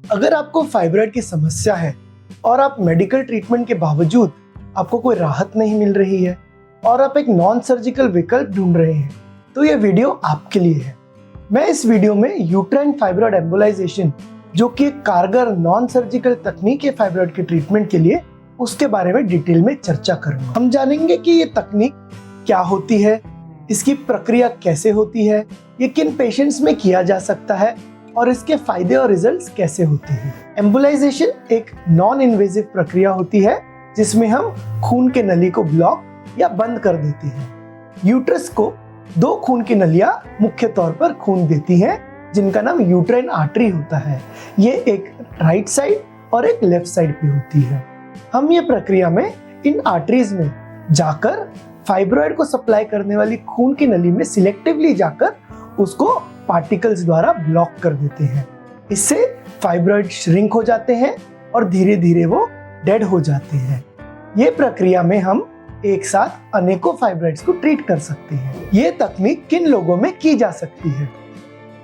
अगर आपको फाइब्रॉइड की समस्या है और आप मेडिकल ट्रीटमेंट के बावजूद आपको कोई राहत नहीं मिल रही है और आप एक नॉन सर्जिकल विकल्प ढूंढ रहे हैं, तो यह वीडियो आपके लिए है। मैं इस वीडियो में यूट्राइन फाइब्रॉइड एम्बोलाइजेशन, जो कि एक कारगर नॉन सर्जिकल तकनीक है फाइब्रॉइड के ट्रीटमेंट के लिए, उसके बारे में डिटेल में चर्चा करूंगा। हम जानेंगे कि ये तकनीक क्या होती है, इसकी प्रक्रिया कैसे होती है, ये किन पेशेंट्स में किया जा सकता है और इसके फायदे और रिजल्ट्स कैसे होते हैं। एम्बोलाइजेशन एक नॉन इन्वेजिव प्रक्रिया होती है जिसमें हम खून के नली को ब्लॉक या बंद कर देते हैं। यूट्रस को दो खून की नलियां मुख्य तौर पर खून देती हैं, जिनका नाम यूट्राइन आर्टरी होता है। ये एक राइट साइड और एक लेफ्ट साइड पे होती है। हम ये प्रक्रिया में इन आर्टरीज में जाकर फाइब्रॉइड को सप्लाई करने वाली खून की नली में सिलेक्टिवली जाकर उसको पार्टिकल्स द्वारा ब्लॉक कर देते हैं। इससे फाइब्रॉइड श्रिंक हो जाते हैं और धीरे धीरे वो डेड हो जाते हैं। ये प्रक्रिया में हम एक साथ अनेकों फाइब्रॉइड्स को ट्रीट कर सकते हैं। ये तकनीक किन लोगों में की जा सकती है?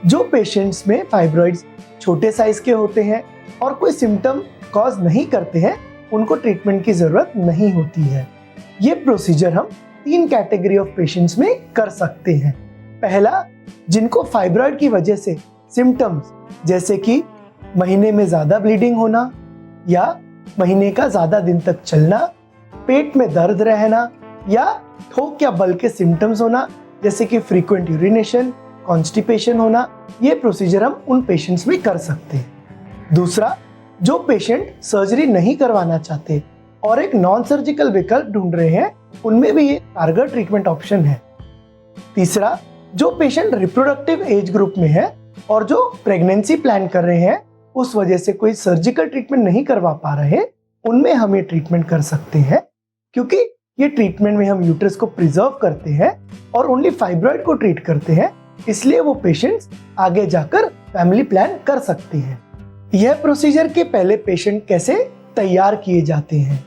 जो पेशेंट्स में फाइब्रॉइड्स छोटे साइज के होते हैं और कोई सिम्टम कॉज नहीं करते हैं, उनको ट्रीटमेंट की जरूरत नहीं होती है। ये प्रोसीजर हम 3 कैटेगरी ऑफ पेशेंट्स में कर सकते हैं। पहला, जिनको फाइब्रॉइड की वजह से सिम्टम्स जैसे कि महीने में ज्यादा ब्लीडिंग होना या महीने का ज्यादा दिन तक चलना, पेट में दर्द रहना या थोक या बल के सिम्टम्स होना जैसे कि फ्रीक्वेंट यूरिनेशन, कॉन्स्टिपेशन होना, ये प्रोसीजर हम उन पेशेंट्स में कर सकते हैं। दूसरा, जो पेशेंट सर्जरी नहीं करवाना चाहते और एक नॉन सर्जिकल विकल्प ढूंढ रहे हैं, उनमें भी ये कारगर ट्रीटमेंट ऑप्शन है। तीसरा, जो पेशेंट रिप्रोडक्टिव एज ग्रुप में है और जो प्रेगनेंसी प्लान कर रहे हैं, उस वजह से कोई सर्जिकल ट्रीटमेंट नहीं करवा पा रहे, उनमें हम ये ट्रीटमेंट कर सकते हैं, क्योंकि ये ट्रीटमेंट में हम यूट्रस को प्रिजर्व करते हैं और ओनली फाइब्रॉइड को ट्रीट करते हैं, इसलिए वो पेशेंट्स आगे जाकर फैमिली प्लान कर सकते हैं। यह प्रोसीजर के पहले पेशेंट कैसे तैयार किए जाते हैं?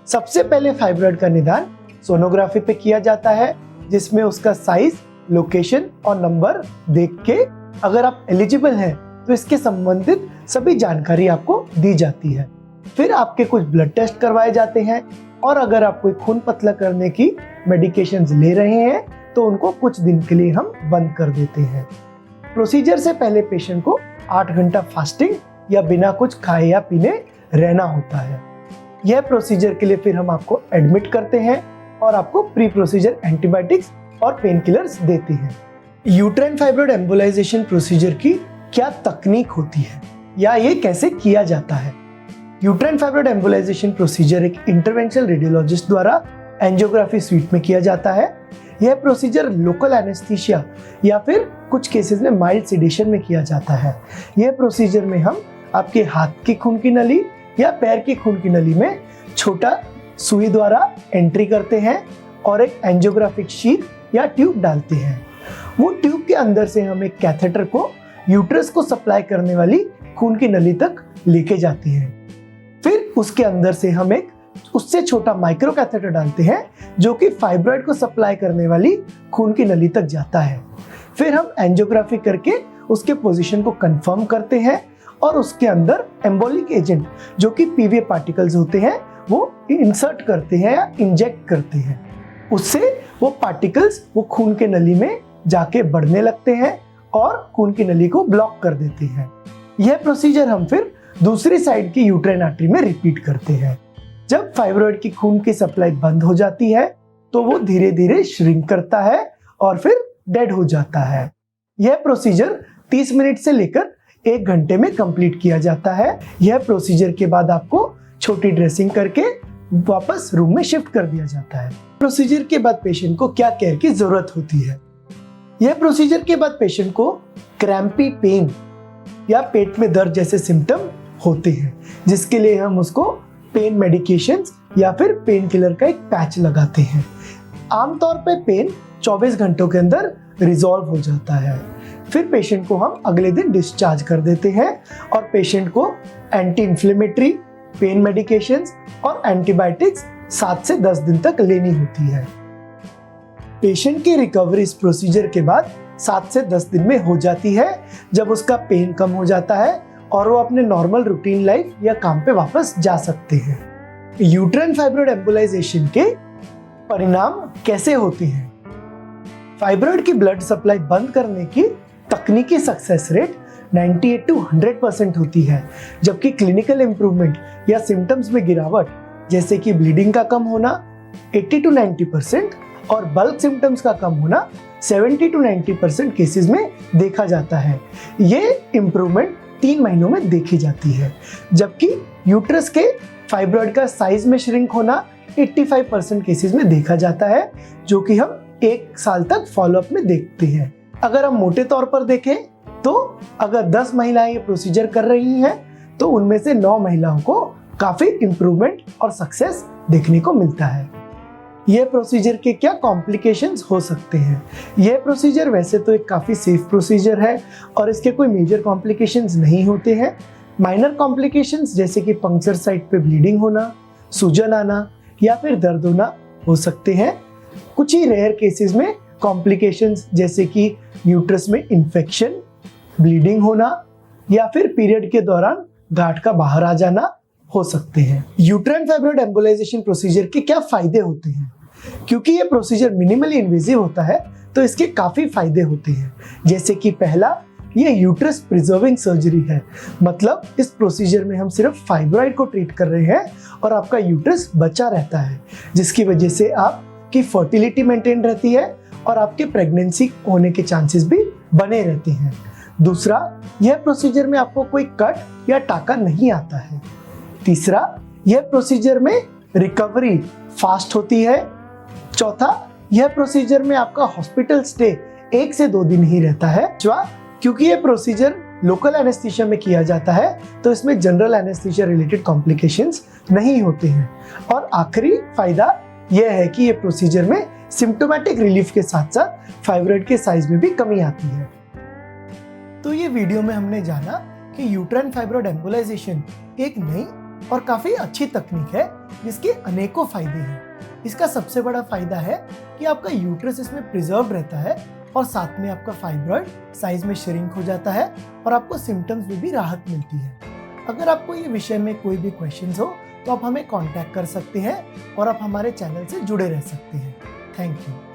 सबसे पहले फाइब्रॉइड का निदान सोनोग्राफी पे किया जाता है, जिसमें उसका साइज, लोकेशन और नंबर देख के अगर आप एलिजिबल हैं तो इसके संबंधित सभी जानकारी आपको दी जाती है। फिर आपके कुछ ब्लड टेस्ट करवाए जाते हैं और अगर आप कोई खून पतला करने की मेडिकेशंस ले रहे हैं तो उनको कुछ दिन के लिए हम बंद कर देते हैं। प्रोसीजर से पहले पेशेंट को 8 घंटा फास्टिंग या बिना कुछ खाए या पीने रहना होता है। यह प्रोसीजर के लिए फिर हम आपको एडमिट करते हैं और आपको प्री प्रोसीजर एंटीबायोटिक्स और पेन किलर्स देते हैं। यूट्राइन फाइब्रॉइड एम्बोलाइजेशन प्रोसीजर की क्या तकनीक होती है या ये कैसे किया जाता है? यूट्राइन फाइब्रॉइड एम्बोलाइजेशन प्रोसीजर एक इंटरवेंशनल रेडियोलॉजिस्ट द्वारा एंजियोग्राफी स्वीट में किया जाता है। यह प्रोसीजर लोकल एनेस्थीसिया या फिर कुछ केसेस में माइल्ड सेडेशन में किया जाता है। यह प्रोसीजर में हम आपके हाथ की खून की नली या पैर की खून की नली में छोटा सुई द्वारा एंट्री करते हैं और एक एंजियोग्राफिक शीट या ट्यूब डालते हैं। वो ट्यूब के अंदर से हम एक कैथेटर को यूट्रस को सप्लाई करने वाली खून की नली तक लेके जाते हैं। फिर उसके अंदर से हम एक उससे छोटा माइक्रो कैथेटर डालते हैं, जो कि फाइब्रॉइड को सप्लाई करने वाली खून की नली तक जाता है। फिर हम एंजियोग्राफी करके उसके पोजीशन को कंफर्म करते हैं और उसके अंदर एम्बोलिक एजेंट, जो कि पीवीए पार्टिकल्स होते हैं, वो इंसर्ट करते हैं या इंजेक्ट करते हैं। उससे वो पार्टिकल्स वो खून के नली में जाके बढ़ने लगते हैं और खून की नली को ब्लॉक कर देते हैं। यह प्रोसीजर हम फिर दूसरी साइड की यूट्राइन आर्टरी में रिपीट करते हैं। जब फाइब्रॉइड की खून की सप्लाई बंद हो जाती है तो वो धीरे धीरे श्रिंक करता है और फिर डेड हो जाता है। यह प्रोसीजर 30 मिनट से लेकर 1 घंटे में कंप्लीट किया जाता है। यह प्रोसीजर के बाद आपको छोटी ड्रेसिंग करके वापस रूम में शिफ्ट कर दिया जाता है। प्रोसीजर के बाद पेशेंट को क्या केयर की जरूरत होती है? यह प्रोसीजर के बाद पेशेंट को क्रैम्पी पेन या पेट में दर्द जैसे सिम्टम होते हैं, जिसके लिए हम उसको पेन मेडिकेशंस या फिर पेन किलर का एक पैच लगाते हैं। आमतौर पे पेन 24 घंटों के अंदर रिजॉल्व हो जाता है। फिर पेशेंट को हम अगले दिन डिस्चार्ज कर देते हैं और पेशेंट को एंटी इंफ्लेमेटरी, पेन मेडिकेशंस और एंटीबायोटिक्स 7 से 10 दिन तक लेनी होती है। पेशेंट की रिकवरी इस प्रोसीजर के बाद 7 से 10 दिन में हो जाती है, जब उसका पेन कम हो जाता है और वो अपने नॉर्मल रूटीन लाइफ या काम पे वापस जा सकते हैं। यूट्राइन फाइब्रॉइड एम्बोलाइजेशन के परिणाम कैसे होते हैं? फाइब्रॉइड की ब्लड सप्लाई बंद करने की तकनीकी सक्सेस रेट 98 to 100% होती है, जबकि क्लिनिकल इंप्रूवमेंट या सिम्टम्स में गिरावट जैसे कि ब्लीडिंग का कम होना 80 to 90% और बल्क सिम्टम्स का कम होना 70 to 90% केसेस में देखा जाता है। ये इंप्रूवमेंट 3 महीनों में देखी जाती है, जबकि यूट्रस के फाइब्रॉइड का साइज में श्रिंक होना 85% केसेस में देखा जाता है, जो कि हम 1 साल तक फॉलोअप में देखते हैं। अगर हम मोटे तौर पर देखें तो अगर 10 महिलाएं ये प्रोसीजर कर रही हैं तो उनमें से 9 महिलाओं को काफी इंप्रूवमेंट और सक्सेस देखने को मिलता है। यह प्रोसीजर के क्या कॉम्प्लिकेशंस हो सकते हैं? यह प्रोसीजर वैसे तो एक काफी सेफ प्रोसीजर है और इसके कोई मेजर कॉम्प्लिकेशंस नहीं होते हैं। माइनर कॉम्प्लिकेशंस जैसे कि पंक्चर साइट पे ब्लीडिंग होना, सूजन आना या फिर दर्द होना हो सकते हैं। कुछ ही रेयर केसेस में कॉम्प्लिकेशंस जैसे कि यूट्रस में इन्फेक्शन, ब्लीडिंग होना या फिर पीरियड के दौरान गांठ का बाहर आ जाना हो सकते हैं। यूट्राइन फाइब्रॉइड एम्बोलाइजेशन प्रोसीजर के क्या फायदे होते हैं? क्योंकि ये प्रोसीजर मिनिमली इन्वेजिव होता है तो इसके काफी फायदे होते हैं, जैसे कि पहला, ये यूट्रस प्रिजर्विंग सर्जरी है। मतलब इस प्रोसीजर में हम सिर्फ फाइब्रॉइड को ट्रीट कर रहे हैं और आपका यूट्रस बचा रहता है, जिसकी वजह से आपकी फर्टिलिटी मेंटेन रहती है और आपके प्रेगनेंसी होने के चांसेस भी बने रहते हैं। दूसरा, यह प्रोसीजर में आपको कोई कट या टाका नहीं आता है। तीसरा, यह प्रोसीजर में रिकवरी फास्ट होती है। चौथा, यह प्रोसीजर में आपका हॉस्पिटल स्टे 1 से 2 दिन ही रहता है। क्योंकि यह प्रोसीजर लोकल एनेस्थीसिया में किया जाता है तो इसमें जनरल एनेस्थीसिया रिलेटेड कॉम्प्लिकेशंस नहीं होते हैं। और आखिरी फायदा यह है कि यह प्रोसीजर में सिम्टोमेटिक रिलीफ के साथ साथ फाइब्रॉइड के साइज में भी कमी आती है। तो ये वीडियो में हमने जाना कि यूट्राइन फाइब्रॉइड एम्बोलाइजेशन एक नई और काफी अच्छी तकनीक है जिसके अनेकों फायदे हैं। इसका सबसे बड़ा फायदा है कि आपका यूट्रस इसमें प्रिजर्व रहता है और साथ में आपका फाइब्रॉइड साइज में श्रिंक हो जाता है और आपको सिम्टम्स में भी राहत मिलती है। अगर आपको ये विषय में कोई भी क्वेश्चंस हो तो आप हमें कांटेक्ट कर सकते हैं और आप हमारे चैनल से जुड़े रह सकते हैं। Thank you.